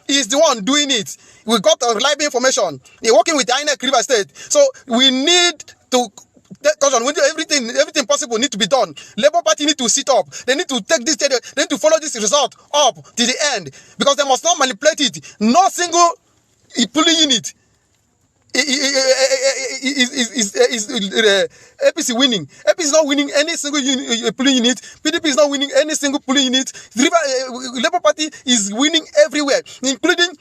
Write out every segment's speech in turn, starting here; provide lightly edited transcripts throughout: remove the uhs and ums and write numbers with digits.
is the one doing it. We got reliable information. He's working with the INEC River State. So we need to take caution. Everything possible need to be done. Labour Party need to sit up. They need to take this. They need to follow this result up to the end because they must not manipulate it. No single polling unit is APC winning. APC is not winning any single polling unit. PDP is not winning any single polling unit. Labour Party is winning everywhere, including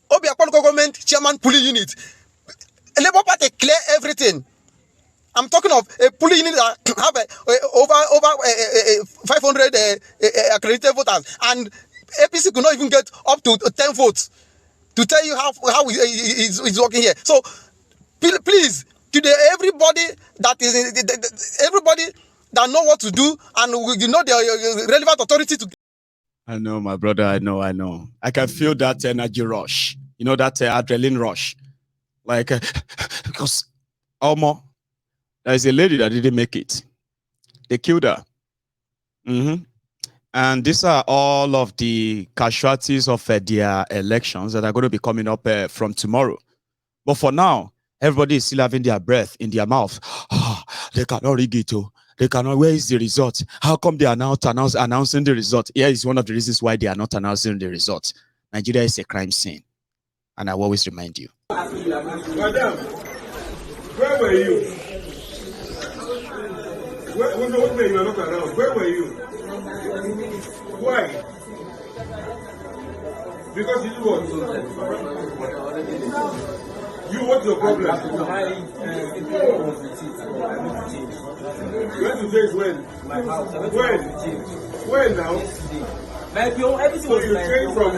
Obiakpon government chairman polling unit. Labour Party clear everything. I'm talking of a polling unit that have over 500 accredited voters, and APC could not even get up to 10 votes. To tell you how it's working here. So please, today everybody that know what to do and you know the relevant authority to. I know, my brother. I know. I can feel that energy rush. You know, that adrenaline rush. Like because Almo, there is a lady that didn't make it. They killed her. And these are all of the casualties of their elections that are going to be coming up from tomorrow. But for now, everybody is still having their breath in their mouth. They cannot rig it. They cannot. Where is the result? How come they are not announcing the result? Here is one of the reasons why they are not announcing the result. Nigeria is a crime scene. And I will always remind you. Madam, where were you? Where you are not around? Where were you? Why? Because you do what? You, what's your problem? When to change when? When now? So you change from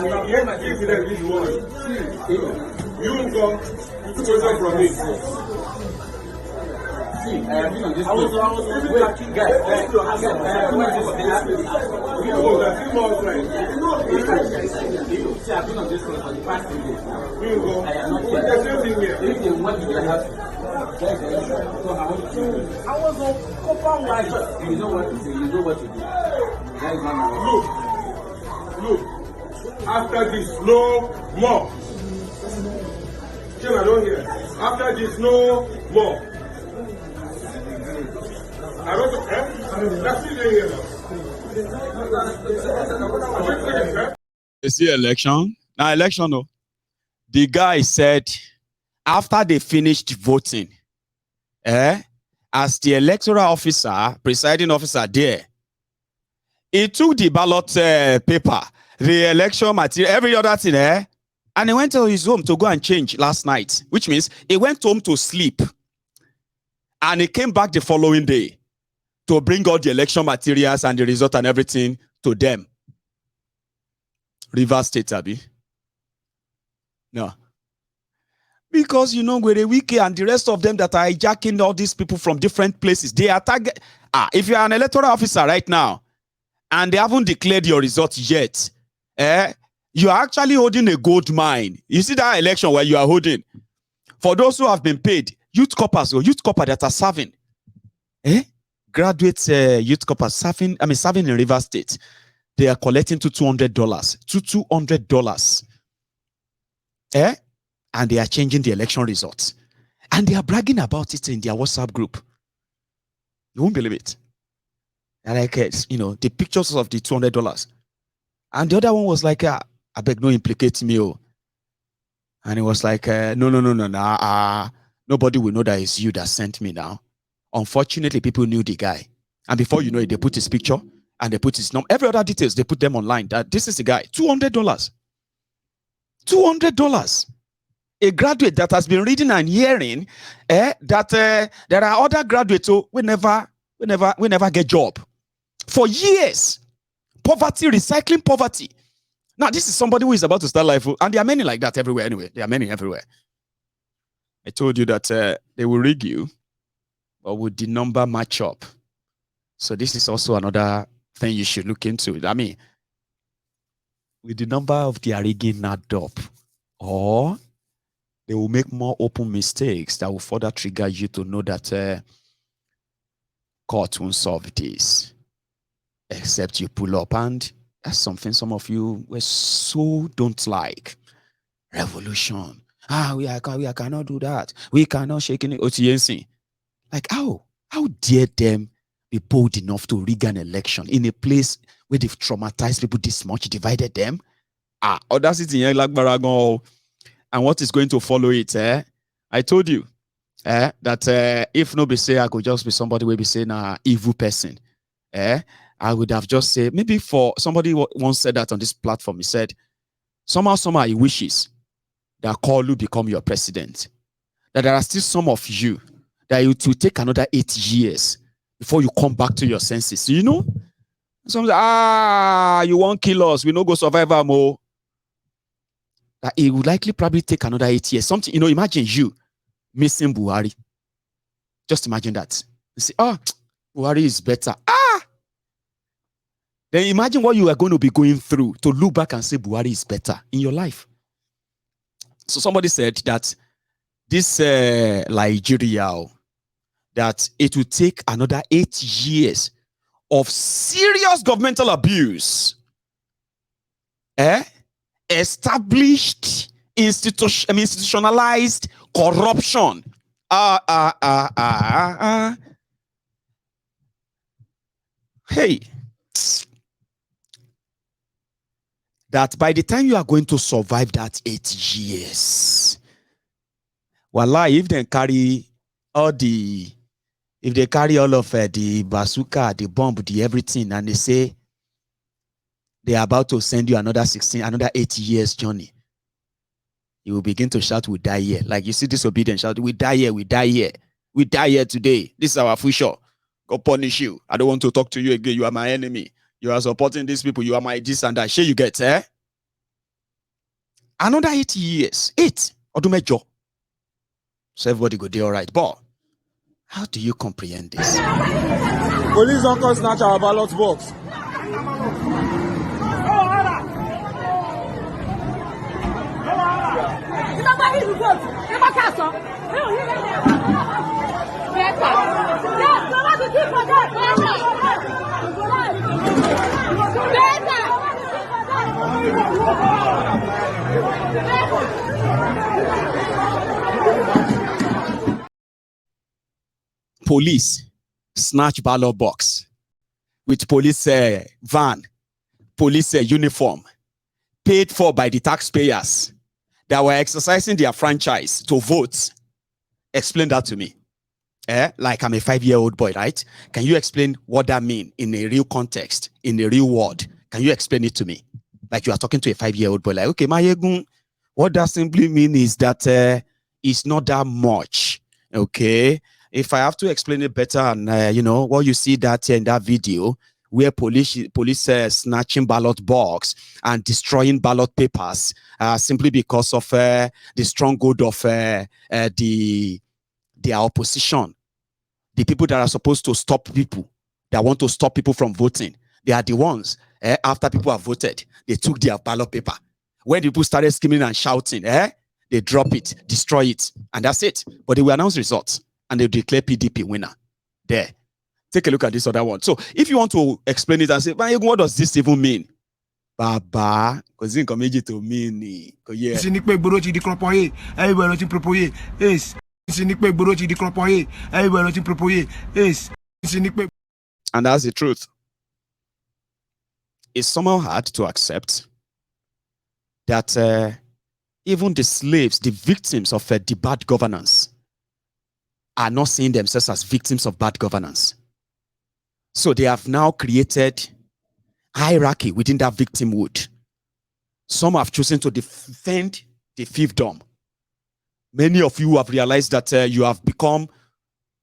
yesterday this morning. You come, you took yourself from me. I was waiting, guys. I've been on this one for the past 2 days now. I am not here. If they want to have I was on Copa Wine. You know what to do. You know what to do. That is not look. After this, no more. I don't hear. After this, no more. I don't know. That's still here now. You see election? Now election, no. The guy said after they finished voting, as the electoral officer, presiding officer there, he took the ballot paper, the election material, every other thing, and he went to his home to go and change last night, which means he went home to sleep. And he came back the following day to bring all the election materials and the result and everything to them. Rivers State, Abi. No. Because, you know, where the Wiki and the rest of them that are hijacking all these people from different places, they are target. If you are an electoral officer right now, and they haven't declared your results yet, you are actually holding a gold mine. You see that election where you are holding? For those who have been paid, youth corpers that are serving, graduate youth corpers serving in Rivers State, they are collecting to $200. And they are changing the election results. And they are bragging about it in their WhatsApp group. You won't believe it. And like, you know, the pictures of the $200. And the other one was like, I beg, no implicate me. Oh. And it was like, no. Nobody will know that it's you that sent me now. Unfortunately, people knew the guy. And before you know it, they put his picture and they put his number. Every other details, they put them online. That this is the guy. $200. $200. A graduate that has been reading and hearing that there are other graduates who will never get job. For years. Poverty, recycling poverty. Now, this is somebody who is about to start life. And there are many like that everywhere anyway. There are many everywhere. I told you that they will rig you, but would the number match up? So this is also another thing you should look into. I mean, with the number of their rigging add up, or they will make more open mistakes that will further trigger you to know that court won't solve this, except you pull up and That's something some of you were so don't like. Revolution. We cannot do that. We cannot shake any OTNC. Like, how dare them be bold enough to rig an election in a place where they've traumatized people this much, divided them? Audacity in like Baragon. And what is going to follow it? I told you that if nobody say I could just be somebody will be saying evil person. I would have just said, maybe for somebody once said that on this platform, he said, somehow he wishes that Kolu become your president. That there are still some of you that it will take another 8 years before you come back to your senses. You know? Some say, you won't kill us. We no go survive more. That it would likely probably take another 8 years. Something, imagine you missing Buhari. Just imagine that. You say, Buhari is better. Then imagine what you are going to be going through to look back and say Buhari is better in your life. So somebody said that this Nigeria, that it will take another 8 years of serious governmental abuse, established, institutionalized corruption. Hey. That by the time you are going to survive that 8 years, voila, if they carry all of the bazooka, the bomb, the everything, and they say they are about to send you another 8 years journey, you will begin to shout, we die here. Like you see disobedient shout, we die here, we die here. We die here today. This is our future. Go punish you. I don't want to talk to you again. You are my enemy. You are supporting these people. You are my this and that. Share you get, Another 8 years. 8. Odumejo. So everybody go there, all right. But how do you comprehend this? Police don't come snatch our ballot box. Police snatch ballot box with police van, police uniform, paid for by the taxpayers that were exercising their franchise to vote. Explain that to me. Like I'm a 5-year-old boy, right? Can you explain what that means in a real context, in a real world? Can you explain it to me? Like you are talking to a 5-year-old boy, like, okay, Mayegun, what that simply means is that it's not that much, okay? If I have to explain it better, and what you see that in that video, where police snatching ballot box and destroying ballot papers simply because of the stronghold of their opposition, the people that are supposed to stop people, that want to stop people from voting, they are the ones, after people have voted, they took their ballot paper. When people started screaming and shouting, they drop it, destroy it, and that's it. But they will announce results, and they declare PDP winner. There. Take a look at this other one. So if you want to explain it and say, what does this even mean? Baba, because it's coming to mean. And that's the truth. It's somehow hard to accept that even the slaves, the victims of the bad governance, are not seeing themselves as victims of bad governance. So they have now created hierarchy within that victimhood. Some have chosen to defend the fiefdom. Many of you have realized that you have become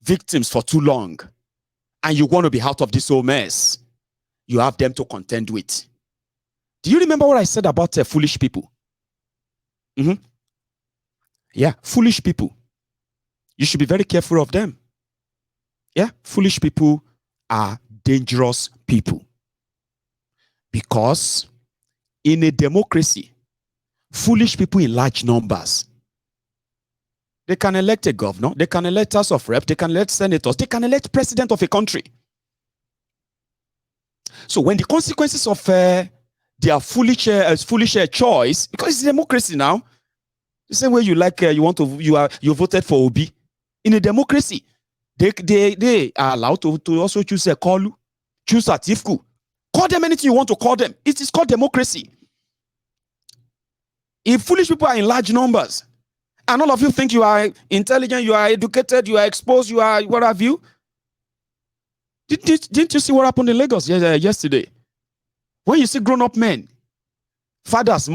victims for too long, and you want to be out of this whole mess. You have them to contend with. Do you remember what I said about foolish people? Yeah, foolish people. You should be very careful of them. Yeah, foolish people are dangerous people. Because in a democracy, foolish people in large numbers, they can elect a governor, they can elect House of Rep, they can elect senators, they can elect president of a country. So when the consequences of their foolish choice, because it's democracy now. The same way you like you voted for Obi. In a democracy, they are allowed to also choose a Kolu, choose a Tifku. Call them anything you want to call them. It is called democracy. If foolish people are in large numbers, and all of you think you are intelligent, you are educated, you are exposed, you are what have you, didn't you see what happened in Lagos yesterday? When you see grown-up men, fathers who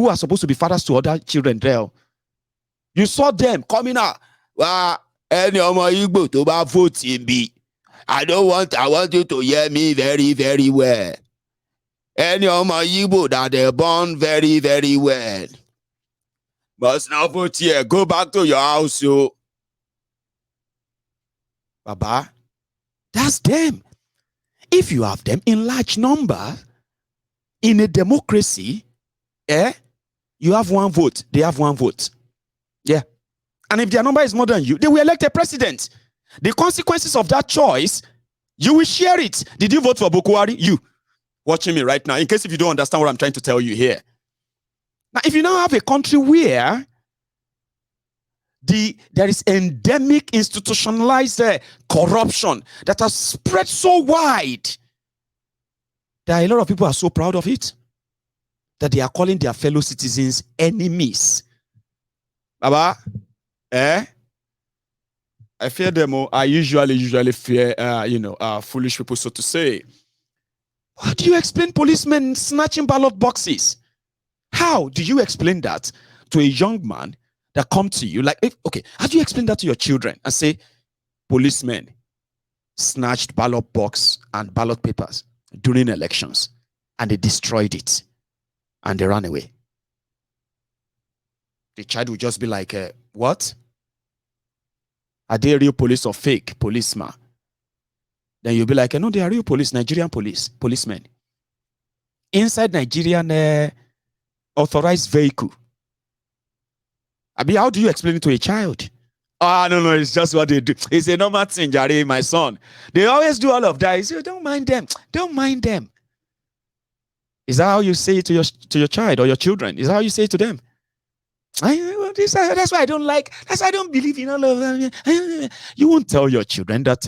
are supposed to be fathers to other children there, you saw them coming out. I want you to hear me very, very well. Any Igbo that they born very, very well. Must now vote here. Go back to your house, yo. Baba, that's them. If you have them in large number, in a democracy, you have one vote, they have one vote. Yeah. And if their number is more than you, they will elect a president. The consequences of that choice, you will share it. Did you vote for Bokwari? You. Watching me right now, in case if you don't understand what I'm trying to tell you here. Now, if you now have a country where there is endemic institutionalized corruption that has spread so wide that a lot of people are so proud of it that they are calling their fellow citizens enemies. Baba, I fear them. I usually fear, foolish people, so to say. How do you explain policemen snatching ballot boxes? How do you explain that to a young man that come to you? How do you explain that to your children and say, policemen snatched ballot box and ballot papers during elections and they destroyed it and they ran away? The child will just be like, what? Are they real police or fake policeman? Then you'll be like, no, they are real police, Nigerian policemen. Inside Nigerian authorized vehicle. How do you explain it to a child? No, it's just what they do. It's a normal thing, Jare, my son. They always do all of that. You say, don't mind them. Don't mind them. Is that how you say it to your child or your children? Is that how you say it to them? That's why I don't like, that's why I don't believe in all of them. You won't tell your children that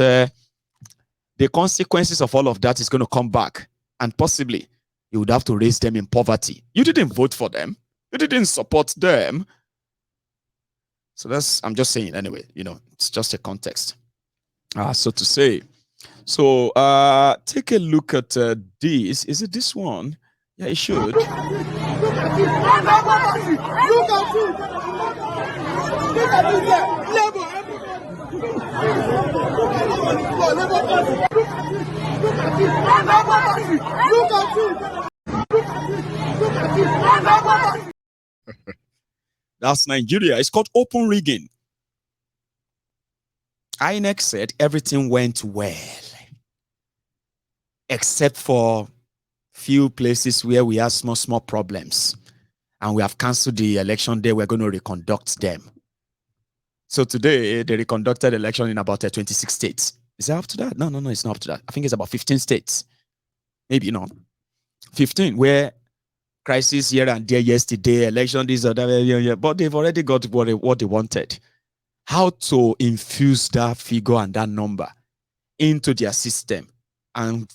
the consequences of all of that is going to come back, and possibly you would have to raise them in poverty. You didn't vote for them. You didn't support them. So I'm just saying anyway, it's just a context. So to say. So take a look at this. Is it this one? Yeah, it should. Look at That's Nigeria. It's called open rigging. INEC said everything went well, except for few places where we have small problems, and we have cancelled the election day. We're going to reconduct them. So today, they reconducted election in about 26 states. Is that up to that? No, it's not up to that. I think it's about 15 states. Maybe not. 15, where crisis here and there yesterday, election, this or that, but they've already got what they wanted. How to infuse that figure and that number into their system and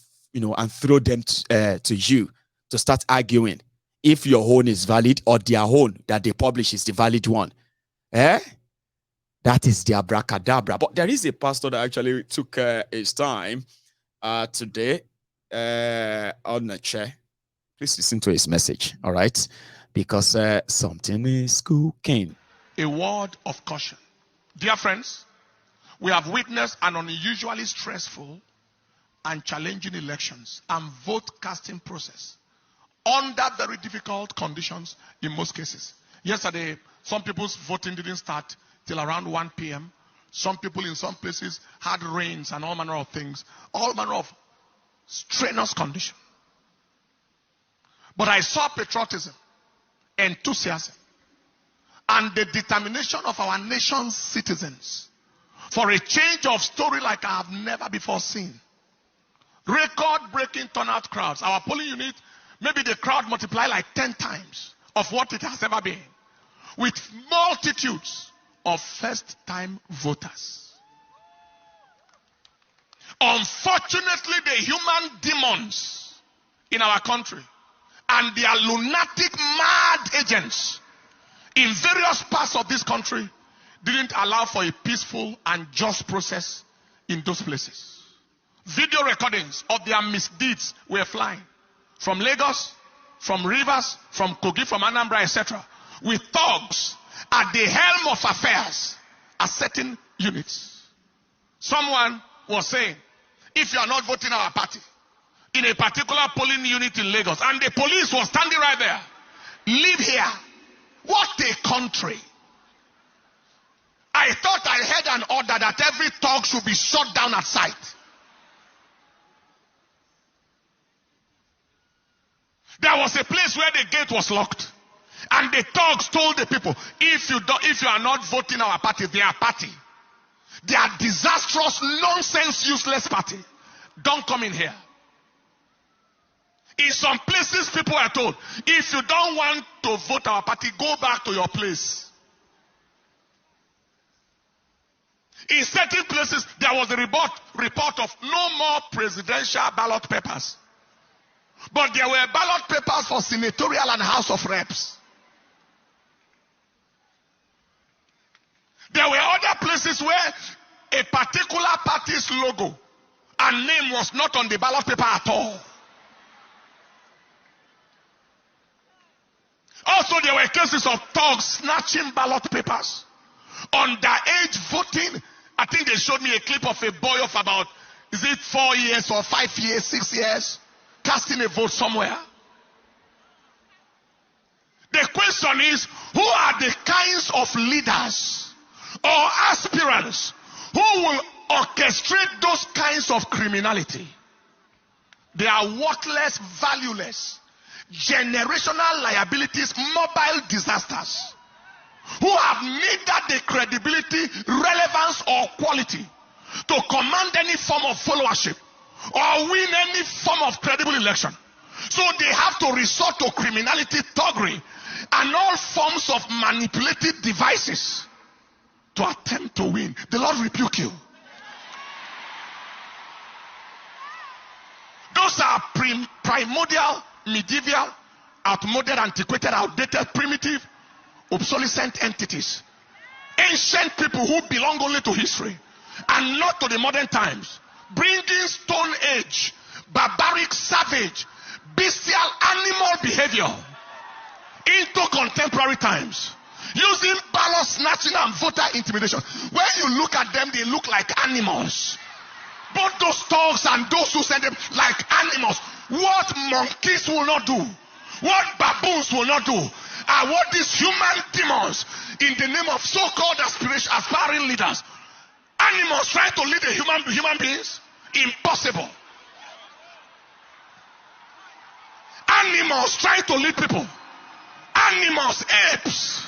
throw them to you to start arguing if your own is valid or their own that they publish is the valid one. That is the abracadabra. But there is a pastor that actually took his time today on a chair. Please listen to his message, all right? Because something is cooking. A word of caution. Dear friends, we have witnessed an unusually stressful and challenging elections and vote casting process under very difficult conditions in most cases. Yesterday, some people's voting didn't start till around 1 p.m. Some people in some places had rains and all manner of things, all manner of strenuous conditions. But I saw patriotism, enthusiasm, and the determination of our nation's citizens for a change of story like I have never before seen. Record-breaking turnout crowds. Our polling unit, maybe the crowd multiply like 10 times of what it has ever been. With multitudes of first-time voters. Unfortunately, the human demons in our country and their lunatic, mad agents in various parts of this country didn't allow for a peaceful and just process in those places. Video recordings of their misdeeds were flying from Lagos, from Rivers, from Kogi, from Anambra, etc., with thugs at the helm of affairs at certain units. Someone was saying, if you are not voting our party in a particular polling unit in Lagos, and the police was standing right there, leave here. What a country. I thought I heard an order that every thug should be shot down at sight. There was a place where the gate was locked. And the thugs told the people, if you are not voting our party, their party, their disastrous, nonsense, useless party, don't come in here. In some places, people are told, if you don't want to vote our party, go back to your place. In certain places, there was a report of no more presidential ballot papers. But there were ballot papers for senatorial and House of Reps. There were other places where a particular party's logo and name was not on the ballot paper at all. Also, there were cases of thugs snatching ballot papers. Underage voting. I think they showed me a clip of a boy of about, is it 4 years or 5 years, 6 years, casting a vote somewhere. The question is, who are the kinds of leaders or aspirants who will orchestrate those kinds of criminality? They are worthless, valueless, generational liabilities, mobile disasters, who have neither the credibility, relevance, or quality to command any form of followership or win any form of credible election. So they have to resort to criminality, thuggery, and all forms of manipulative devices to attempt to win. The Lord rebuke you. Those are primordial, medieval, outmoded, antiquated, outdated, primitive, obsolescent entities. Ancient people who belong only to history and not to the modern times. Bringing Stone Age, barbaric, savage, bestial, animal behavior into contemporary times. Using ballot snatching and voter intimidation. When you look at them, they look like animals. Both those dogs and those who send them like animals. What monkeys will not do, what baboons will not do, are what these human demons in the name of so-called aspiring leaders, animals trying to lead human beings? Impossible. Animals trying to lead people. Animals, apes,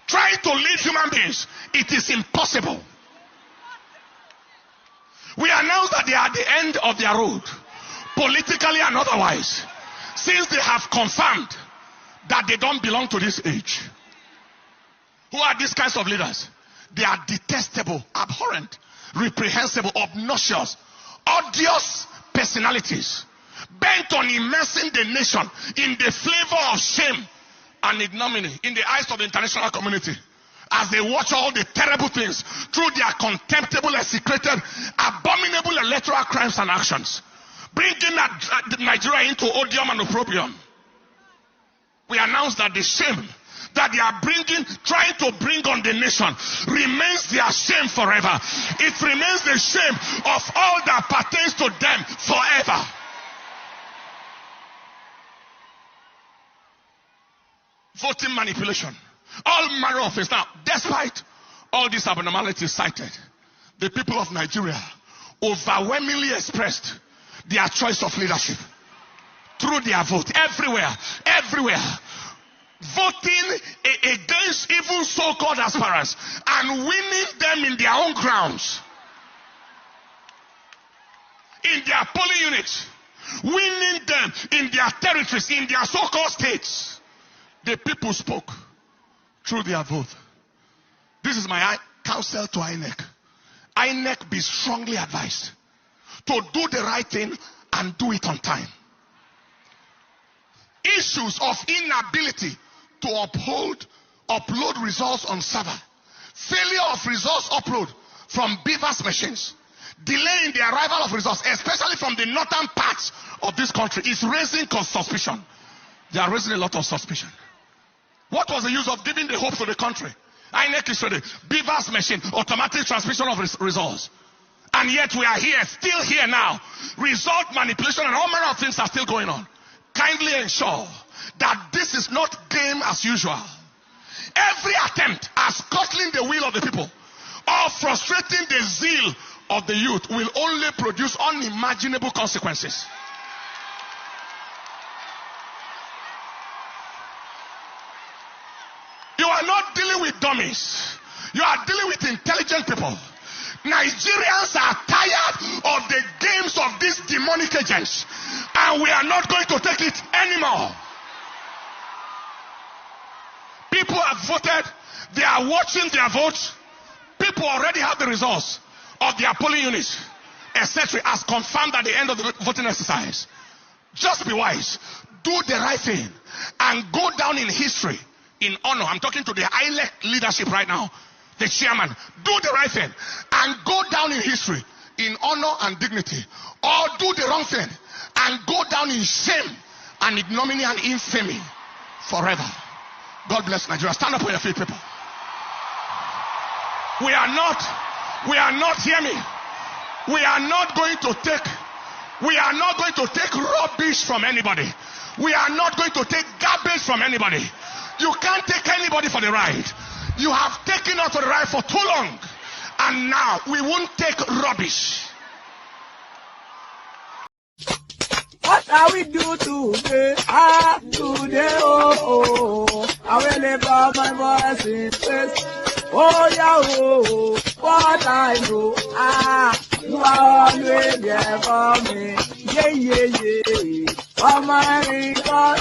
trying to lead human beings. It is impossible. We announce that they are at the end of their road, politically and otherwise, since they have confirmed that they don't belong to this age. Who are these kinds of leaders? They are detestable, abhorrent, reprehensible, obnoxious, odious personalities, bent on immersing the nation in the flavor of shame and ignominy in the eyes of the international community, as they watch all the terrible things through their contemptible, execrated, abominable electoral crimes and actions, bringing Nigeria into odium and opprobrium. We announce that the shame that they are trying to bring on the nation remains their shame forever. It remains the shame of all that pertains to them forever. Voting manipulation, all manner of things. Now, despite all these abnormalities cited, the people of Nigeria overwhelmingly expressed their choice of leadership through their vote everywhere, voting against even so-called aspirants and winning them in their own grounds. in their polling units, winning them in their territories, in their so-called states. The people spoke through their vote. This is my counsel to INEC. INEC be strongly advised to do the right thing and do it on time. Issues of inability to upload results on server, failure of results upload from beavers machines, delay in the arrival of results, especially from the northern parts of this country, is raising suspicion. They are raising a lot of suspicion. What was the use of giving the hope to the country? INEC is ready. Beavers machine, automatic transmission of results. And yet we are here, still here now. Result manipulation and all manner of things are still going on. Kindly ensure that this is not game as usual. Every attempt at scuttling the will of the people or frustrating the zeal of the youth will only produce unimaginable consequences. You are not dealing with dummies. You are dealing with intelligent people. Nigerians are tired of the games of these demonic agents, and we are not going to take it anymore. People have voted. They are watching their votes. People already have the results of their polling units, etc., as confirmed at the end of the voting exercise. Just be wise. Do the right thing and go down in history in honor. I'm talking to the INEC leadership right now. The chairman, do the right thing and go down in history in honor and dignity, or do the wrong thing and go down in shame and ignominy and infamy forever. God bless Nigeria. Stand up on your feet, people. We are not, hear me. We are not going to take rubbish from anybody. We are not going to take garbage from anybody. You can't take anybody for the ride. You have taken us for the ride for too long, and now we won't take rubbish. What are we do today? Today, I will lift up my voice in praise. Oh, yeah, what I know, you are always there for me. Yeah. Oh, my God,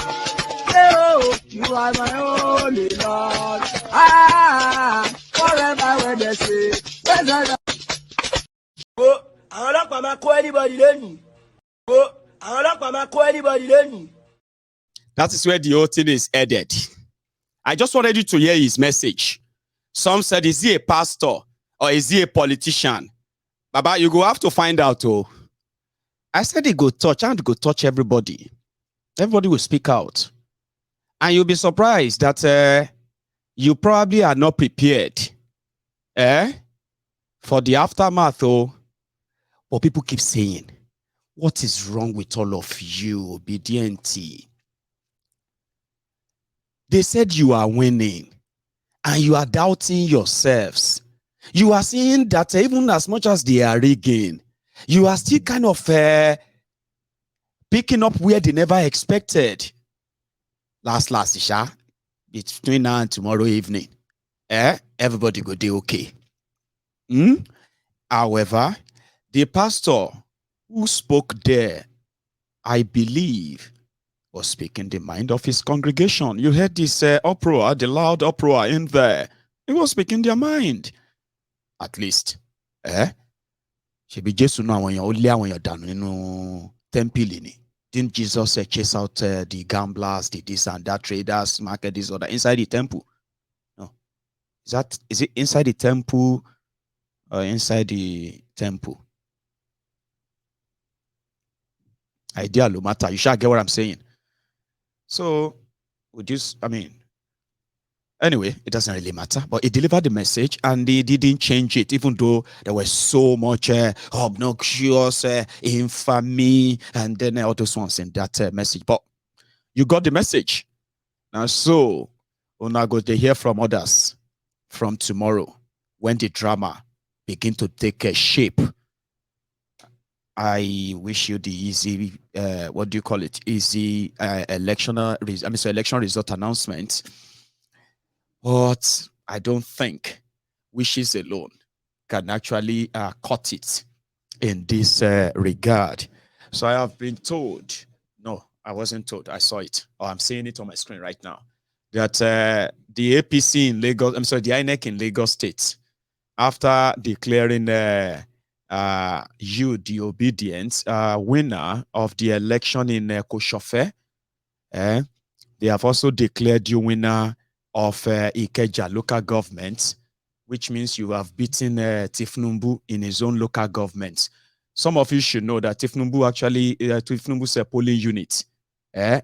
oh, you are my only Lord. Forever when they say, oh, àwọn ọlọ́pàá máa kó anybody lẹ́yìn. Oh, àwọn ọlọ́pàá máa kó anybody lẹ́yìn. That is where the whole thing is headed. I just wanted you to hear his message. Some said, is he a pastor or is he a politician? Baba, you go have to find out. Oh, I said he go touch and go touch everybody. Everybody will speak out. And you'll be surprised that you probably are not prepared for the aftermath. Oh, but people keep saying, what is wrong with all of you, obedient? They said you are winning and you are doubting yourselves. You are seeing that even as much as they are rigging, you are still kind of picking up where they never expected. Last, Isha, between now and tomorrow evening, everybody go do okay. However, the pastor who spoke there, I believe, was speaking the mind of his congregation. You heard this uproar, the loud uproar in there. He was speaking their mind. At least, she be just now when you're done, temple. Didn't Jesus chase out the gamblers, the this and that traders, market this or that inside the temple? No. Is it inside the temple or inside the temple? Idea no matter. You shall get what I'm saying. So, anyway, it doesn't really matter. But he delivered the message and they didn't change it, even though there was so much obnoxious infamy and then all those ones in that message. But you got the message. Now, so we're now going to hear from others from tomorrow when the drama begin to take a shape. I wish you the easy, what do you call it? Easy election result announcement. But I don't think wishes alone can actually cut it. in this regard. So I have been told, no, I wasn't told, I saw it, or I'm seeing it on my screen right now, that the APC in Lagos, I'm sorry, the INEC in Lagos State, after declaring you, the obedient winner of the election in Koshofe, they have also declared you winner of Ikeja local government, which means you have beaten Tifnumbu in his own local government. Some of you should know that Tifnumbu actually, Tifnumbu's polling unit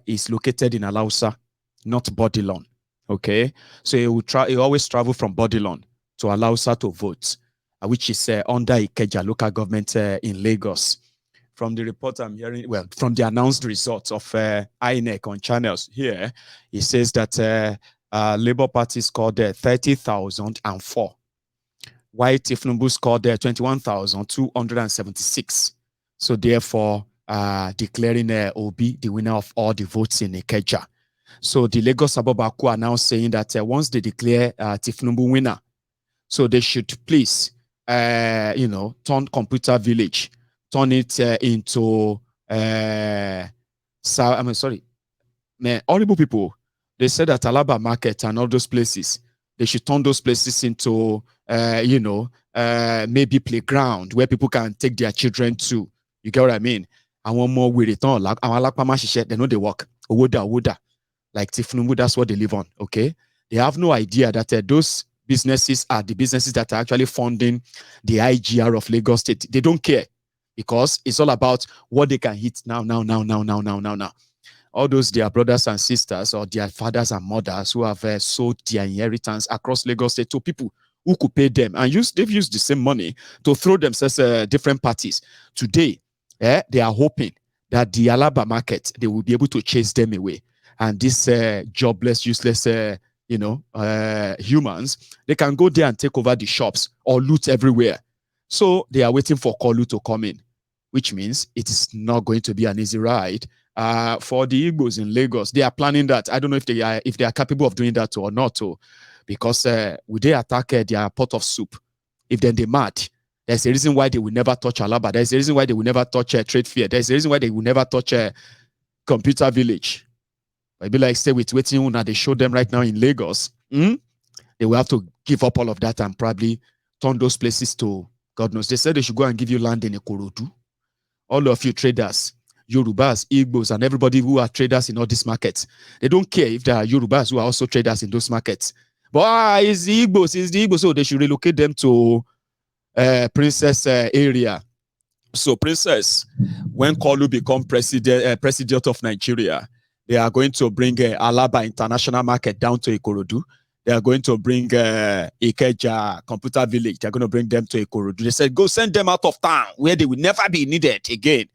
is located in Alausa, not Bodilon. Okay, so he always travel from Bodilon to Alausa to vote, which is under Ikeja local government in Lagos. From the report I'm hearing, well, from the announced results of INEC on channels here, it says that Labour Party scored 30,004, while Tifnumbu scored 21,276. So therefore, declaring Obi the winner of all the votes in Ikeja. So the Lagos Abobaku are now saying that once they declare Tifnumbu winner, so they should please, turn Computer Village, turn it into, horrible people. They said that Alaba Market and all those places, they should turn those places into, maybe playground where people can take their children to. You get what I mean? And one more we return, like they know they work. Owoda. Like Tifnumbu, that's what they live on. Okay. They have no idea that those businesses are the businesses that are actually funding the IGR of Lagos State. They don't care because it's all about what they can hit now. All those their brothers and sisters or their fathers and mothers who have sold their inheritance across Lagos State to people who could pay them, and they've used the same money to throw themselves different parties. Today, they are hoping that the Alaba market, they will be able to chase them away. And these jobless, useless, humans, they can go there and take over the shops or loot everywhere. So they are waiting for Kolu to come in, which means it is not going to be an easy ride for the Igbos in Lagos. They are planning that. I don't know if they are capable of doing that or not, because would they attack their pot of soup? If then they mad, there's a reason why they will never touch Alaba. There's a reason why they will never touch Trade Fair. There's a reason why they will never touch Computer Village. Maybe like stay with waiting when they show them right now in Lagos. They will have to give up all of that and probably turn those places to God knows. They said they should go and give you land in Ikorodu. All of you traders, Yorubas, Igbos, and everybody who are traders in all these markets, they don't care if there are Yorubas who are also traders in those markets. But it's the Igbos, so they should relocate them to Princess area. So Princess, when Kolu become president of Nigeria, they are going to bring Alaba International Market down to Ikorodu. They are going to bring Ikeja Computer Village. They're going to bring them to Ikorodu. They said, go send them out of town where they will never be needed again.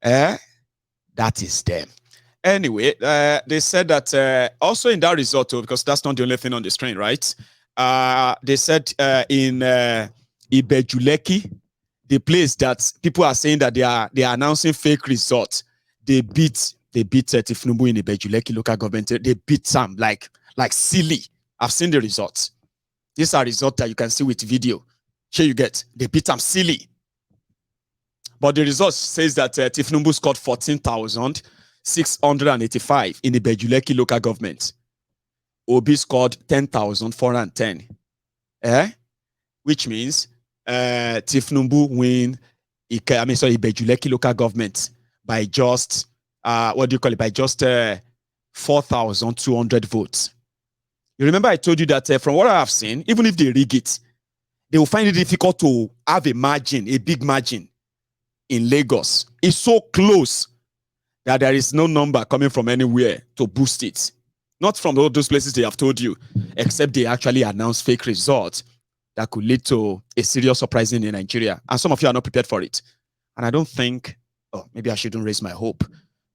That is them. Anyway, they said that also in that result, because that's not the only thing on the screen, right? They said in Ibejuleki, the place that people are saying that they are announcing fake results, they beat Tifnumbu in Ibejuleki local government. They beat some like silly. I've seen the results. These are results that you can see with video. Here you get. They beat them silly. But the results says that Tifnumbu scored 14,685 in the Ibejuleki local government. Obi scored 10,410. Which means Tifnumbu win Ibejuleki local government by just by just 4,200 votes. You remember I told you that from what I have seen, even if they rig it, they will find it difficult to have a margin, a big margin in Lagos. It's so close that there is no number coming from anywhere to boost it. Not from all those places they have told you, except they actually announce fake results that could lead to a serious uprising in Nigeria. And some of you are not prepared for it. And I don't think, maybe I shouldn't raise my hope.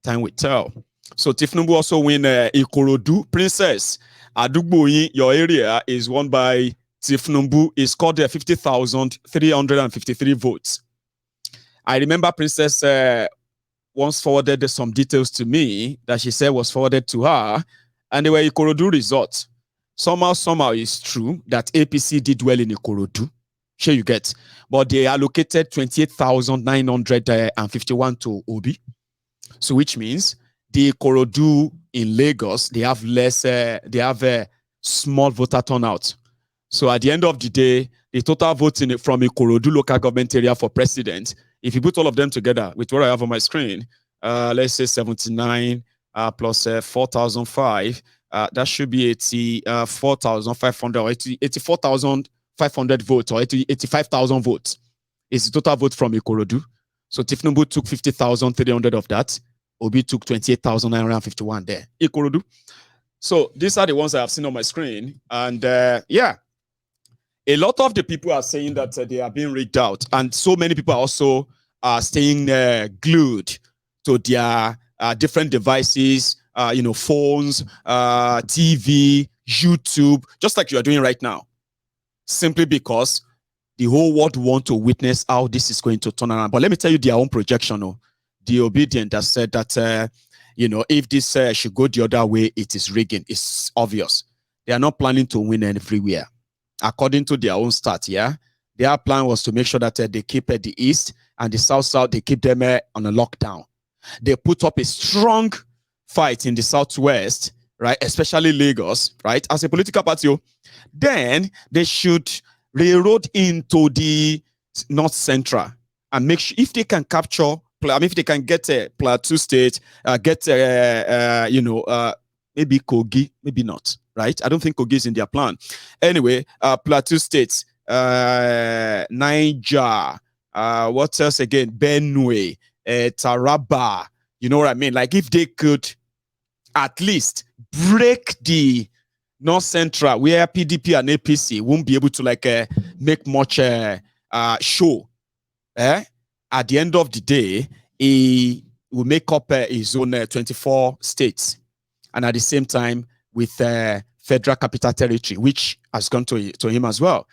Time will tell. So Tifnumbu also win Ikorodu. Princess Adugboyi, your area is won by Tifnumbu. He scored 50,353 votes. I remember Princess once forwarded some details to me that she said was forwarded to her, and they were Ikorodu results. Somehow it's true that APC did well in Ikorodu. Sure you get. But they allocated 28,951 to Obi. So which means the Ikorodu in Lagos, they have less, they have a small voter turnout. So at the end of the day, the total votes from Ikorodu local government area for president, if you put all of them together with what I have on my screen, let's say 79 plus 4,005, that should be 84,500 or 84,500 votes or 85,000 votes is the total vote from Ikorodu. So Tifnubu took 50,300 of that. Obi took 28,951 there. Ikorodu. So these are the ones I have seen on my screen. And yeah, a lot of the people are saying that they are being rigged out. And so many people are also staying glued to their different devices, phones, TV, YouTube, just like you are doing right now. Simply because the whole world want to witness how this is going to turn around. But let me tell you their own projection. The Obedient that said that, if this should go the other way, it is rigging. It's obvious. They are not planning to win everywhere. According to their own stat, yeah, their plan was to make sure that they keep the East and the South, they keep them on a lockdown. They put up a strong fight in the Southwest, right, especially Lagos, right, as a political party. Then they should railroad into the North Central and make sure if they can capture, if they can get a Plateau State, maybe Kogi, maybe not, right? I don't think Kogi is in their plan. Anyway, Plateau States, Niger, what else again? Benue, Taraba. You know what I mean? Like if they could at least break the North Central, where PDP and APC won't be able to make much show. At the end of the day, he will make up his own 24 states, and at the same time with Federal Capital Territory, which has gone to him as well.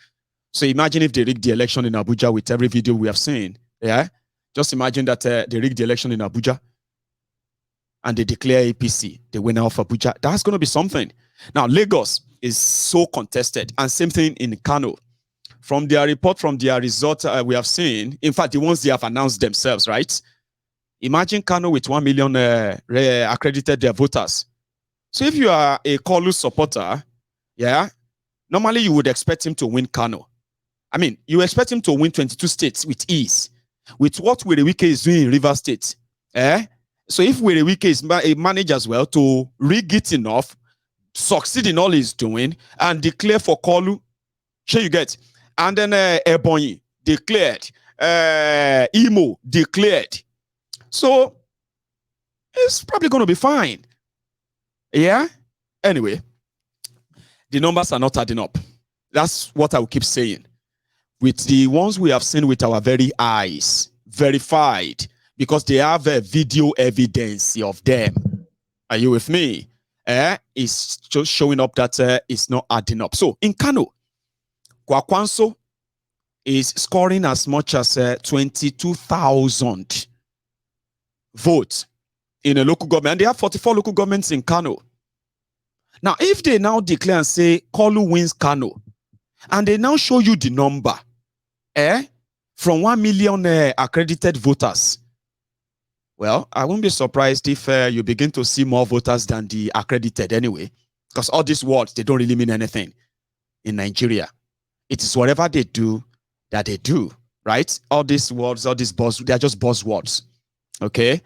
So imagine if they rigged the election in Abuja with every video we have seen. Yeah, just imagine that they rigged the election in Abuja and they declare APC the winner of Abuja. That's going to be something. Now, Lagos is so contested, and same thing in Kano. From their report, from their result, we have seen, in fact, the ones they have announced themselves, right? Imagine Kano with 1 million accredited voters. So if you are a Kolu supporter, yeah, normally you would expect him to win Kano. I mean, you expect him to win 22 states with ease. With what Werewike is doing in River State, so if Werewike is managed as well to rig it enough, succeed in all he's doing, and declare for Kolu, sure you get. And then Ebonyi declared, Imo declared. So it's probably going to be fine. Yeah? Anyway, the numbers are not adding up. That's what I will keep saying. With the ones we have seen with our very eyes, verified, because they have a video evidence of them. Are you with me? It's just showing up that it's not adding up. So in Kano, Kwakwanso is scoring as much as 22,000 votes in a local government. And they have 44 local governments in Kano. Now, if they now declare and say Kolu wins Kano, and they now show you the number, from 1 million accredited voters, well, I won't be surprised if you begin to see more voters than the accredited anyway, because all these words, they don't really mean anything in Nigeria. It is whatever they do that they do, right? All these words, all these buzz, they are just buzzwords, okay?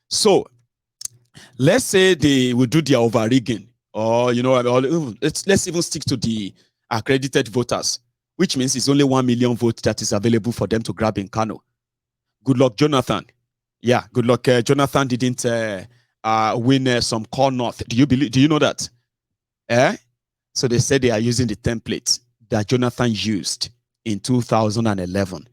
So, let's say they will do their over-rigging, or, let's even stick to the accredited voters, which means it's only 1 million votes that is available for them to grab in Kano. Good luck, Jonathan. Yeah, good luck. Jonathan didn't win some core north. Do you know that? So they said they are using the template that Jonathan used in 2011,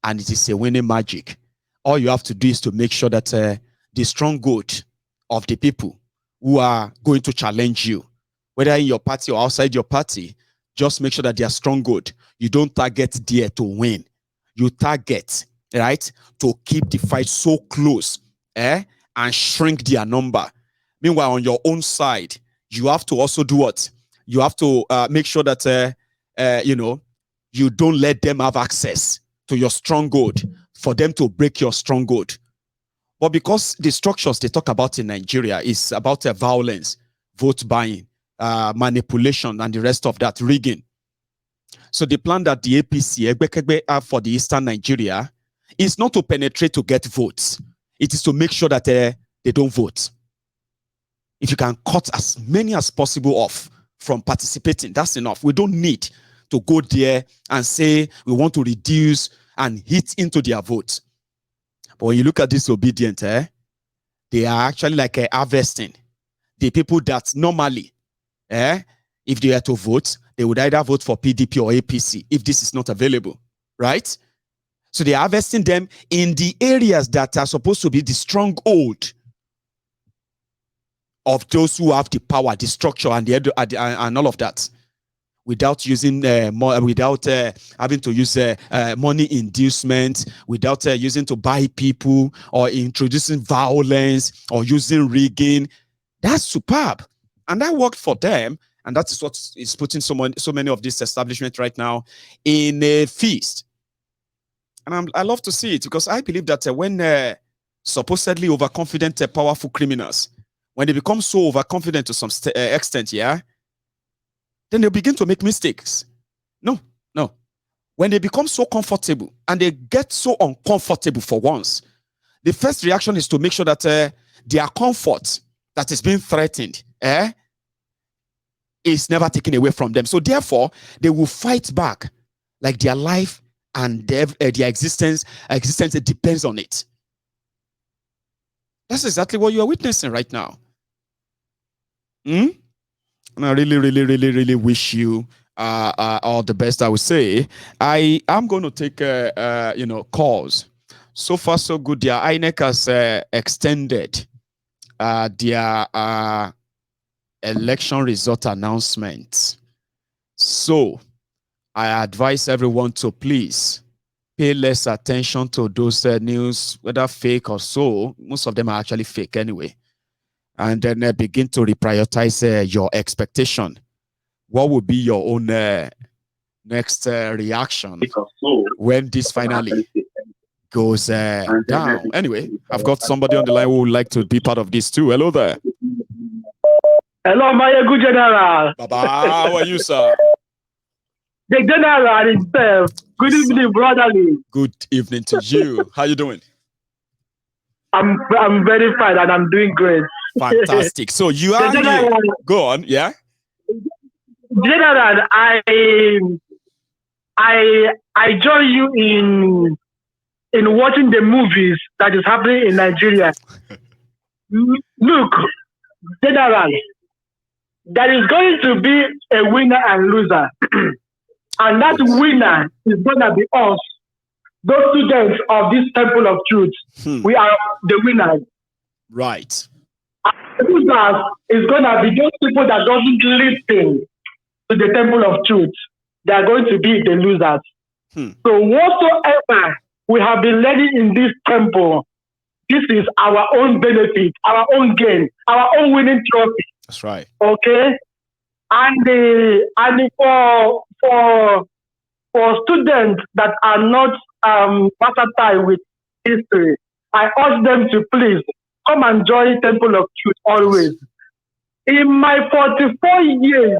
and it is a winning magic. All you have to do is to make sure that the stronghold of the people who are going to challenge you, whether in your party or outside your party, just make sure that they are stronghold. You don't target there to win. You target, right, to keep the fight so close, and shrink their number. Meanwhile, on your own side, you have to also do what? You have to make sure that, you don't let them have access to your stronghold for them to break your stronghold. But because the structures they talk about in Nigeria is about violence, vote buying, manipulation, and the rest of that, rigging. So the plan that the APC, Egbekegbe, have for the Eastern Nigeria is not to penetrate to get votes. It is to make sure that they don't vote. If you can cut as many as possible off from participating, that's enough. We don't need to go there and say we want to reduce and hit into their votes. But when you look at disobedient, they are actually like harvesting the people that normally, if they were to vote, they would either vote for PDP or APC if this is not available, right? So they are harvesting them in the areas that are supposed to be the stronghold of those who have the power, the structure, and and all of that, without using without having to use money inducement, without using to buy people or introducing violence or using rigging. That's superb, and that worked for them, and that is what is putting so many of these establishments right now in a feast. And I love to see it, because I believe that when supposedly overconfident, powerful criminals, when they become so overconfident to some extent, then they begin to make mistakes. No. When they become so comfortable and they get so uncomfortable for once, the first reaction is to make sure that their comfort that is being threatened is never taken away from them. So therefore, they will fight back like their life and their existence depends on it. That's exactly what you are witnessing right now. And I really, really, really, really wish you all the best. I would say I am going to take calls. So far, so good. Their INEC has extended their election result announcement. So I advise everyone to please pay less attention to those news, whether fake or so. Most of them are actually fake anyway. And then begin to reprioritize your expectation. What would be your own next reaction when this finally goes down? Anyway, I've got somebody on the line who would like to be part of this too. Hello there. Hello, my good general. Baba, how are you, sir? The general himself. Good evening, brotherly. Good evening to you. How you doing? I'm very fine and I'm doing great. Fantastic. So you are General, go on, yeah. General, I join you in watching the movies that is happening in Nigeria. Look, General, there is going to be a winner and loser. And that winner is going to be us, those students of this Temple of Truth. We are the winners. Right. And the losers is going to be those people that doesn't listen to the Temple of Truth. They are going to be the losers. So whatsoever we have been learning in this temple, this is our own benefit, our own gain, our own winning trophy. That's right. Okay? And for students that are not versatile with history, I urge them to please come and join Temple of Truth always. In my 44 years,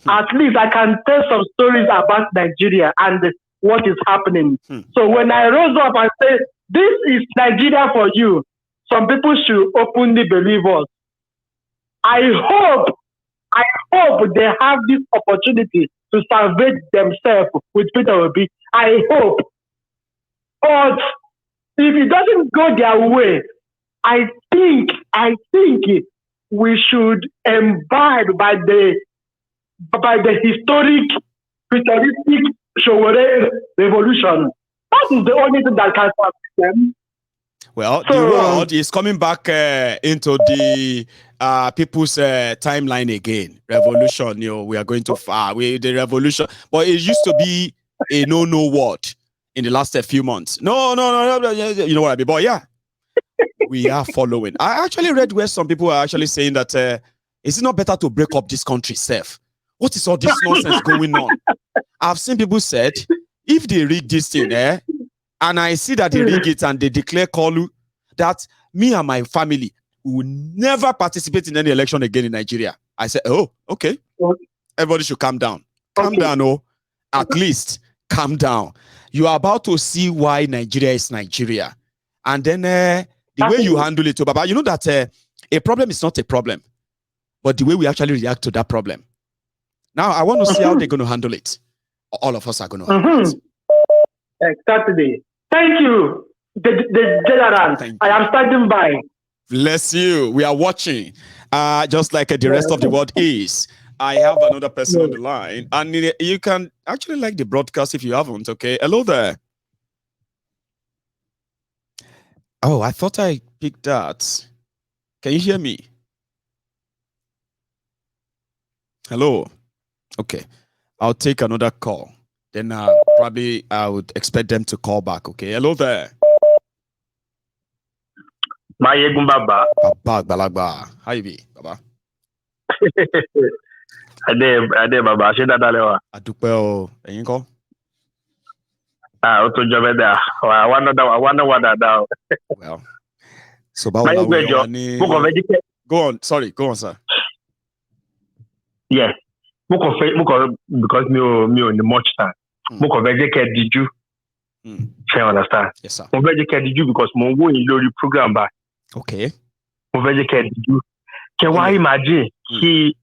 at least I can tell some stories about Nigeria and what is happening. So when I rose up and said, this is Nigeria for you, some people should openly believe us. I hope they have this opportunity to salvage themselves with Peter Obi. I hope. But if it doesn't go their way, I think we should abide by the historic futuristic Showore revolution. That is the only thing that can stop them. Well, the world is coming back into the people's timeline again. Revolution, we are going too far. The revolution, but it used to be a no word in the last few months. No, you know what I mean? But yeah, we are following. I actually read where some people are actually saying that is it not better to break up this country, Seth? What is all this nonsense going on? I've seen people said, if they rig this thing, and I see that they rig it and they declare Kolu, that me and my family will never participate in any election again in Nigeria. I said, oh, okay. Everybody should calm down. Calm down, oh. At least calm down. You are about to see why Nigeria is Nigeria. And then the way you handle it, Baba, you know that a problem is not a problem, but the way we actually react to that problem. Now, I want to see how they're going to handle it. All of us are going to handle it. Exactly. Thank you, the General. I am standing by. Bless you. We are watching, just like the rest of the world is. I have another person on the line, and you can actually like the broadcast if you haven't. Okay, hello there. Oh, I thought I picked that. Can you hear me? Hello. Okay, I'll take another call. Then probably I would expect them to call back. Okay, hello there. Baba. Balagba. How you be, Baba? Ade Baba. Ṣé dáadáa lẹ wà? A dúpẹ́ o. Ẹ̀yin kọ́? Ó tó jọ bẹ́ẹ̀ dà. Àwa náà wà dáadáa o. Well, so báwo la wọ́n ní. Go on, sorry, go on, sir. Yes. Because me ò ní much time. Mo kàn fẹ́ jẹ́ kẹ́ díjú. Ṣé you understand? Yes, sir. Mo fẹ́ jẹ́ kẹ́ díjú because mo ń wò yín lórí program bá. Okay. Mo fẹ́ jẹ́ kẹ́ díjú. Kẹ́ wá imagine kí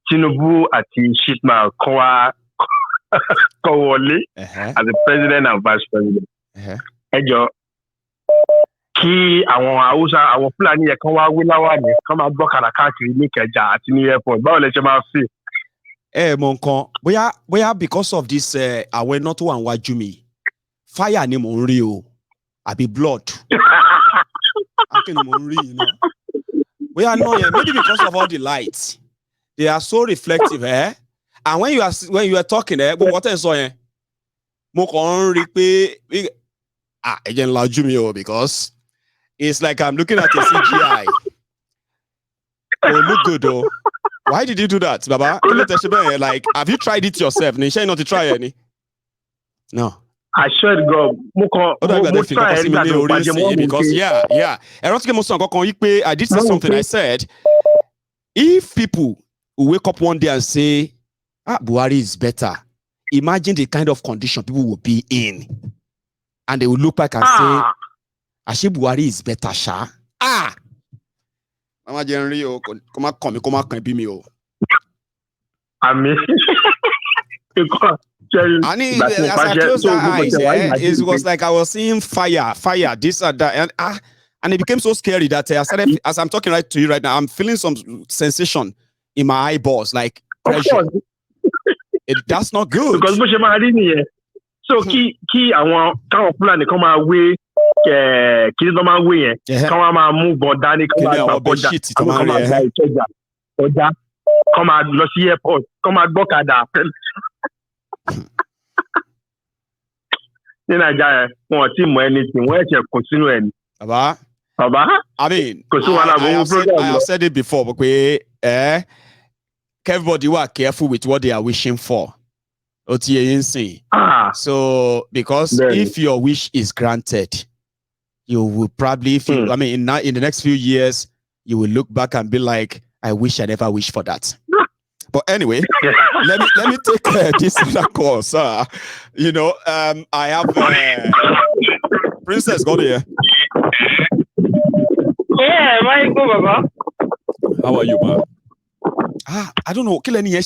Tinubu àti Shitman kọ́ wọlé as the president and vice president. Ẹ jọ̀ọ́ kí àwọn Haúsá àwọn Fúlàní yẹn kán wá wí láwàní kán máa gbọ́kadà káàkiri ní Ìkẹjà àti ní airport. Báwo lẹ ṣe máa fi? Mọ nǹkan bóyá because of this àwọn iná tó wà níwájú mi fire ni mò ń rí o àbí blood akínú mò ń rí yìí náà bóyá náà yẹn maybe because of all the lights they are so reflective and when you are talking gbogbo ọtẹ sọ yẹn mo kàn ń rí pé ẹ jẹ́ n lajú mi o because it's like I'm looking at a CGI. Oh, look good though. Why did you do that, Baba? Like, have you tried it yourself? Ni shey not to try any? No. I swear to God, because yeah. I did say something. I said, if people who wake up one day and say, Buhari is better, imagine the kind of condition people will be in, and they will look back and say, Ashe Buhari is better, sha. Mama Jenry, come on, be me. I mean, as I closed my eyes, it was like I was seeing fire, this and that, and it became so scary that I started, as I'm talking right to you right now, I'm feeling some sensation in my eyeballs, like pressure. That's not good. Because so kí àwọn káwọn Fúlàní kan máa wé kí ló máa wé yẹn káwọn máa mú bọ̀dá ní káwọn máa bọ̀dá káwọn máa gba Ìkẹjà ọjà káwọn máa lọ sí airport káwọn máa gbọ́kadà ní Nàìjíríà wọn ò tí ì mọ ẹni tí wọ́n ẹ̀ṣẹ̀ kò sínú ẹ̀ ní. Bàbá I mean I have said it before but everybody were careful with what they are wishing for. So because if your wish is granted, you will probably feel, I mean, in the next few years, you will look back and be like, I wish I never wished for that. But anyway, let me take this other call, sir. You know, I have Princess, go there. Yeah, my go, Baba. How are you, ma? I don't know. Kill any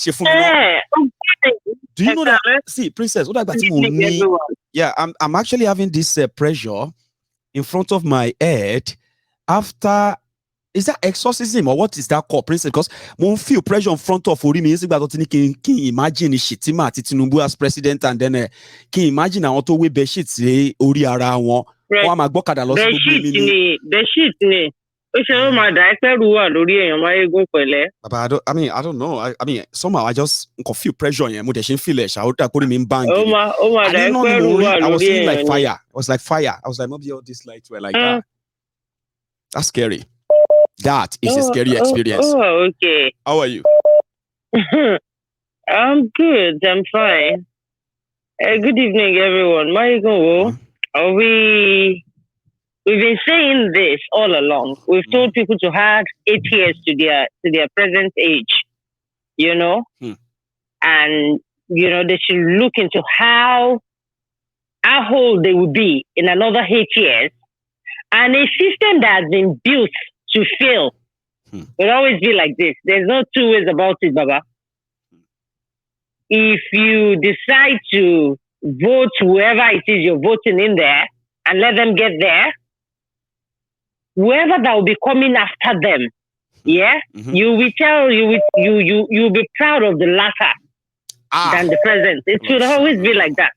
do you know that? See, Princess, what about you? Yeah, I'm actually having this pressure in front of my head after. Is that exorcism or what is that called, Princess? Because I feel pressure in front of me. Can you imagine Shitima Tinubu as president and then can you imagine I want to wear bedsheets ori ara wọn. The shit ni. But I don't know. I mean, somehow I just feel pressure. I was feeling like fire. I was like fire. I was like, maybe all these lights were like that. That's scary. That is a scary experience. Oh, okay. How are you? I'm good. I'm fine. Good evening, everyone. We've been saying this all along. We've told people to add 8 years to their present age, and they should look into how old they will be in another 8 years, and a system that has been built to fail will always be like this. There's no two ways about it, Baba. If you decide to vote whoever it is you're voting in there and let them get there, whoever that will be coming after them, you'll be proud of the latter than the present. It should always be like that.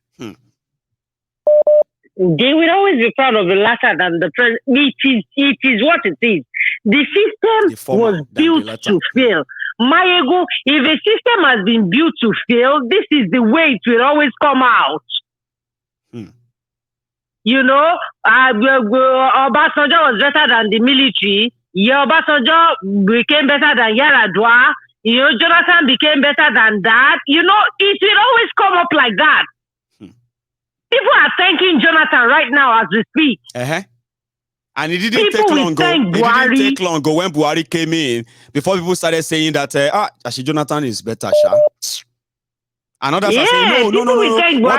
They will always be proud of the latter than the present. It is what it is. The system was built to fail. Mayego, if a system has been built to fail, this is the way it will always come out. Obasanjo was better than the military. Obasanjo became better than Yaradua. Jonathan became better than that. It will always come up like that. People are thanking Jonathan right now as we speak. And it didn't take long ago when Buhari came in before people started saying that actually Jonathan is better, Sha. And others are saying no. What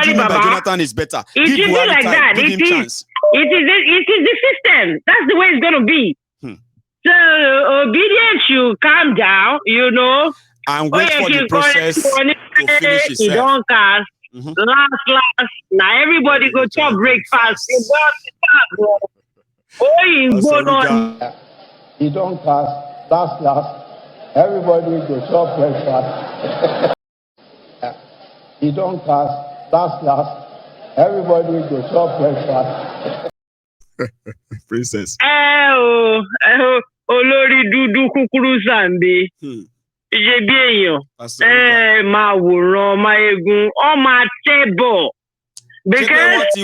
do you mean by Jonathan is better? It should be like that. It is the system. That's the way it's gonna be. So obedience should calm down, and wait for the process to finish itself. You don't cast. Last. Now everybody go chop breakfast. He don't cast. Last. Everybody go chop breakfast. He don't cast. Last. Everybody go chop breakfast. Princess. Olórí dúdú kúkúrú Sàmbé. Ṣé bí èèyàn? Máa wòran Máyégún. Ó máa tẹ́bọ̀. Because the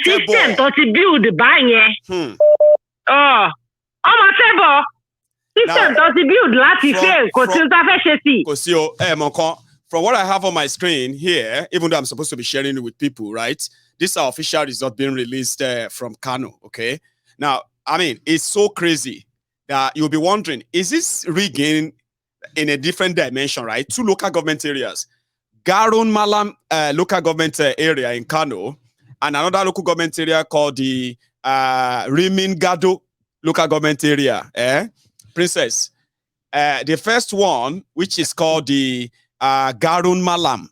system tó ti build báyẹn. Ó máa tẹ́bọ̀. System tó ti build láti fail. Kò tí ó ta fẹ́ ṣe sí. Kò sí o. Mọ̀kan. From what I have on my screen here, even though I'm supposed to be sharing it with people, right? This is our official result being released from Kano, okay? Now, I mean, it's so crazy that you'll be wondering, is this rigging in a different dimension, right? 2 local government areas. Garun Malam local government area in Kano, and another local government area called the Rimin Gado local government area. Princess. The first one, which is called the Garun Malam.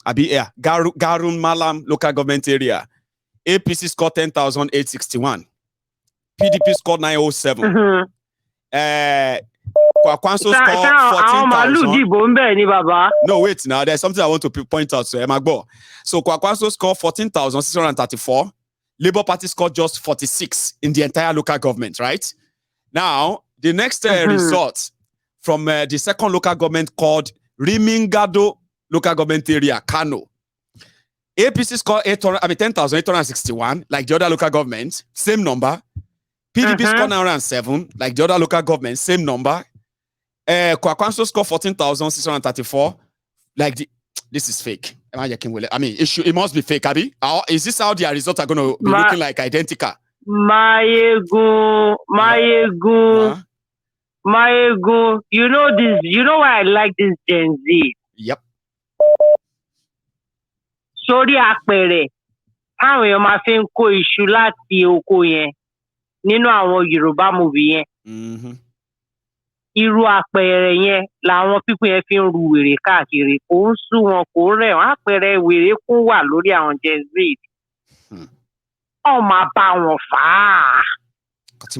Garun Malam local government area. APC scored 10,861. PDP scored 907. Kwakwanso scored 14,000. No, wait now. There's something I want to point out. So Kwakwanso scored 14,634. Labour Party scored just 46 in the entire local government, right? Now, the next result from the second local government called Rimingado local government area, Kano. APC scored 10,861, like the other local government, same number. PDP scored 907, like the other local government, same number. Kwakwanso scored 14,634, like this is fake. I mean, it must be fake, Abi. Is this how their results are going to be looking like identical? Mayégún, you know this. You know why I like this Gen Z. Yep. Sórí àpẹẹrẹ, táwọn èèyàn máa fi ń kó iṣu láti oko yẹn nínú àwọn Yorùbá movie yẹn. Irú àpẹẹrẹ yẹn làwọn pípín yẹn fi ń ru wèrè káàkiri. Kò ń sú wọn, kò ń rẹ̀ wọ́n. Àpẹẹrẹ wèrè kún wà lórí àwọn Gen Z. Ó máa bá wọn fà á.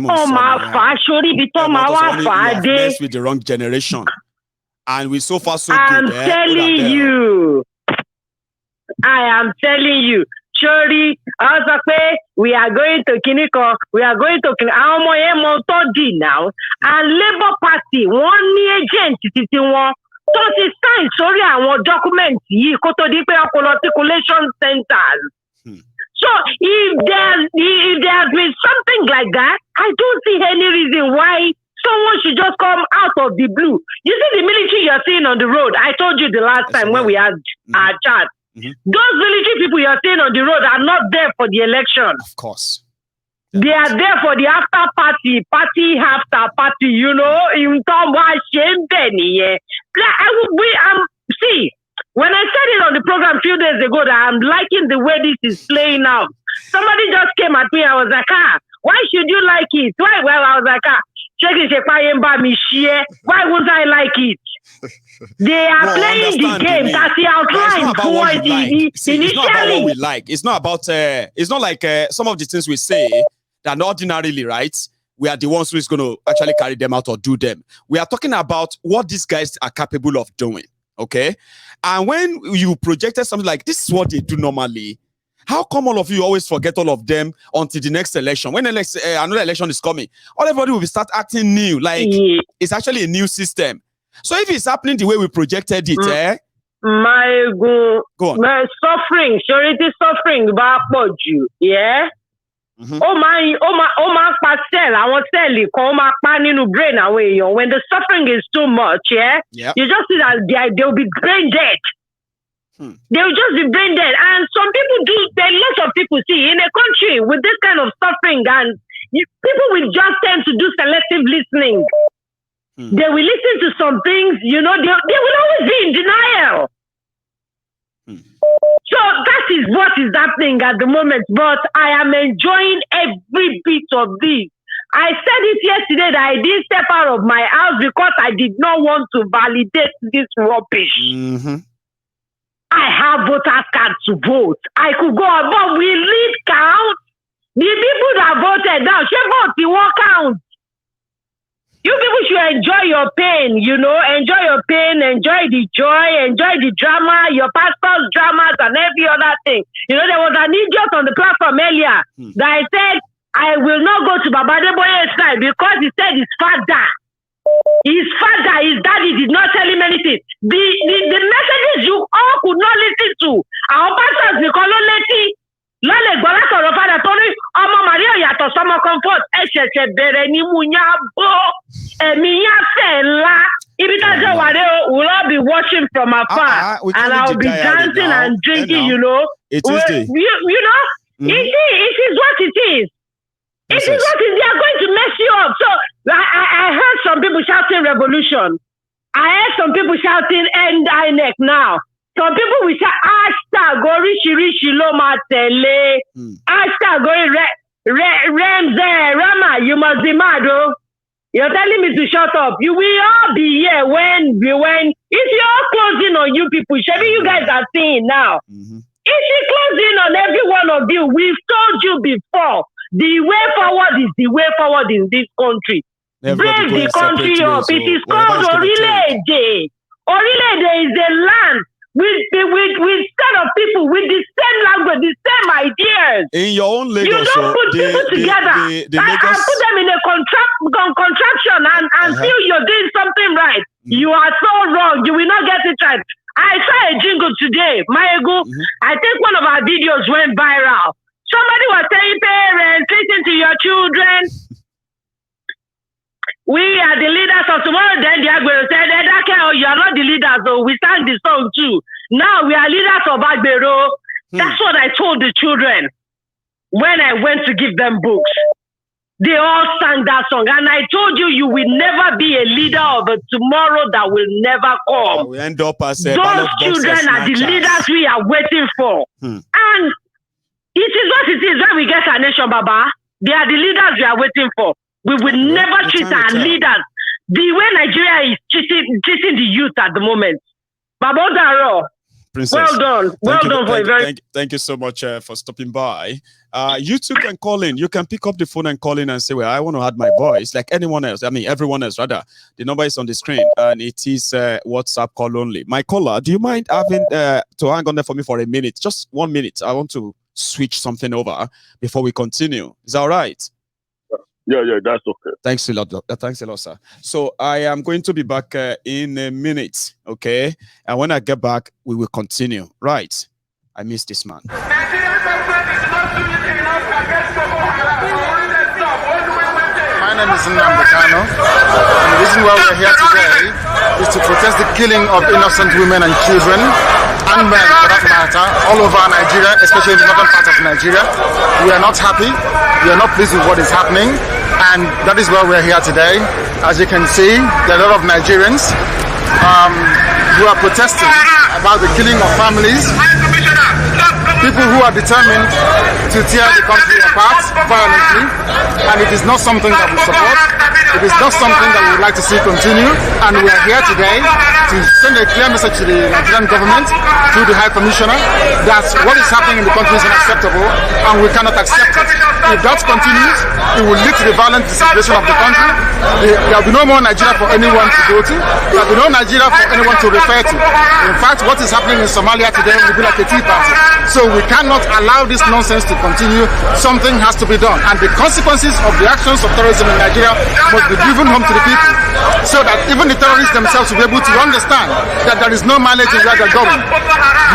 Ó máa fà á sórí ibi tó máa wá fà á dé. With the wrong generation. And we so far so I'm good. telling you. I am telling you. Surely, also pé we are going to Kiniko, we are going to àwọn ọmọ yẹn mọ tó dì now. And Labour Party, wọ́n ní agent títí wọn tó ti sign sórí àwọn document yìí kó tó di pé ọpọlọ circulation centers. So if there has been something like that, I don't see any reason why someone should just come out of the blue. You see the military you're seeing on the road. I told you the last time when we had our chat. Those military people you're seeing on the road are not there for the election. Of course. They are there for the after party after party, you know, in see, when I said it on the program a few days ago that I'm liking the way this is playing out. Somebody just came at me, I was like, why should you like it? Why? Well, I was like, why would I like it? They are playing the game that he outlined for initially. It's not about what we like. It's not about, it's not like some of the things we say that ordinarily, right? We are the ones who is going to actually carry them out or do them. We are talking about what these guys are capable of doing, okay? And when you projected something like this is what they do normally, how come all of you always forget all of them until the next election? When another election is coming, everybody will start acting new, like it's actually a new system. So if it's happening the way we projected it, my go on. My suffering, charity suffering, yeah. Pastel, I want to tell you, brain away. When the suffering is too much, you just see that they'll be brain dead. They'll just be brain dead. And some people do, there are lots of people see in a country with this kind of suffering, and people will just tend to do selective listening. They will listen to some things, you know, they will always be in denial. So that is what is happening at the moment, but I am enjoying every bit of this. I said it yesterday that I didn't step out of my house because I did not want to validate this rubbish. I have voters cards to vote. I could go on, but we lead count. The people that voted now, she vote, the one count. You people should enjoy your pain, you know, enjoy your pain, enjoy the joy, enjoy the drama, your pastor's dramas and every other thing. You know, there was an idiot on the platform earlier that I said, I will not go to Babadeboye's side because he said his father, his daddy did not tell him anything. The messages you all could not listen to, our pastors, we call it lọ́lẹ̀ gbọ́ látọ̀rọ̀ fádà tó ní ọmọ Maria yàtọ̀ sọmọ comfort ẹ̀ṣẹ̀ṣẹ̀ bẹ̀rẹ̀ ní mu yá bó ẹ̀mí yá fẹ̀ ńlá ibi tájọ́ wà dé o will all be watching from afar and I'll be dancing and drinking, you know. It is you know, it is what it is. It is what it is. They are going to mess you up. So I heard some people shouting revolution. I heard some people shouting end INEC now. Some people will say, hashtag Rishi Loma Tele. Hashtag Rama, you must be mad, oh. You're telling me to shut up. You will all be here when if you're closing on you people, maybe you guys are seeing now. If you closing on every one of you, we've told you before, the way forward is the way forward in this country. Break the country up. It is called Orile-Ede. Orile-Ede is a land with set of people with the same language, the same ideas. In your own Lagos, you don't put people together. I put them in a contraction and feel you're doing something right. You are so wrong. You will not get it right. I saw a jingle today, Maegu. I think one of our videos went viral. Somebody was saying, parents, listen to your children. We are the leaders of tomorrow. Then the Agbero said, you are not the leaders, so we sang the song too. Now we are leaders of Agbero. That's what I told the children when I went to give them books. They all sang that song. And I told you, you will never be a leader of a tomorrow that will never come. We end up as those children are the leaders we are waiting for. And it is what it is when we get our nation, Baba. They are the leaders we are waiting for. We will never treat our leaders the way Nigeria is treating the youth at the moment. Baba Daro, well done. Well done for a very... Thank you so much for stopping by. You too can call in. You can pick up the phone and call in and say, well, I want to add my voice like anyone else. I mean, everyone else, rather. The number is on the screen and it is WhatsApp call only. My caller, do you mind having to hang on there for me for a minute? Just 1 minute. I want to switch something over before we continue. Is that all right? Yeah, that's okay. Thanks a lot. Thanks a lot, sir. So I am going to be back in a minute, okay? And when I get back, we will continue. Right. I miss this man. My name is Nnamdi. And the reason why we're here today is to protest the killing of innocent women and children, and men for that matter, all over Nigeria, especially in the northern part of Nigeria. We are not happy, we are not pleased with what is happening, and that is why we're here today. As you can see, there are a lot of Nigerians who are protesting about the killing of families, people who are determined to tear the country apart violently, and it is not something that we support. It is not something that we would like to see continue, and we are here today to send a clear message to the Nigerian government through the High Commissioner that what is happening in the country is unacceptable and we cannot accept it. If that continues, it will lead to the violent disintegration of the country. There will be no more Nigeria for anyone to go to. There will be no Nigeria for anyone to refer to. In fact, what is happening in Somalia today will be like a tea party. So we cannot allow this nonsense to continue. Something has to be done. And the consequences of the actions of terrorism in Nigeria must be driven home to the people, so that even the terrorists themselves will be able to understand that there is no mileage in where they're going.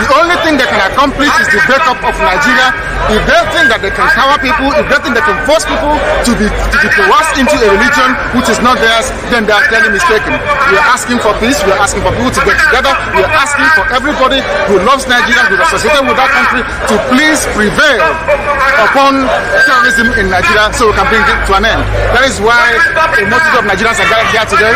The only thing they can accomplish is the breakup of Nigeria. If they think that they can cower people, if they think they can force people to be coerced into a religion which is not theirs, then they are clearly mistaken. We are asking for peace, we are asking for people to get together, we are asking for everybody who loves Nigeria, who is associated with that country, to please prevail upon terrorism in Nigeria so we can bring it to an end. That is why a multitude of Nigerians are gathered here today.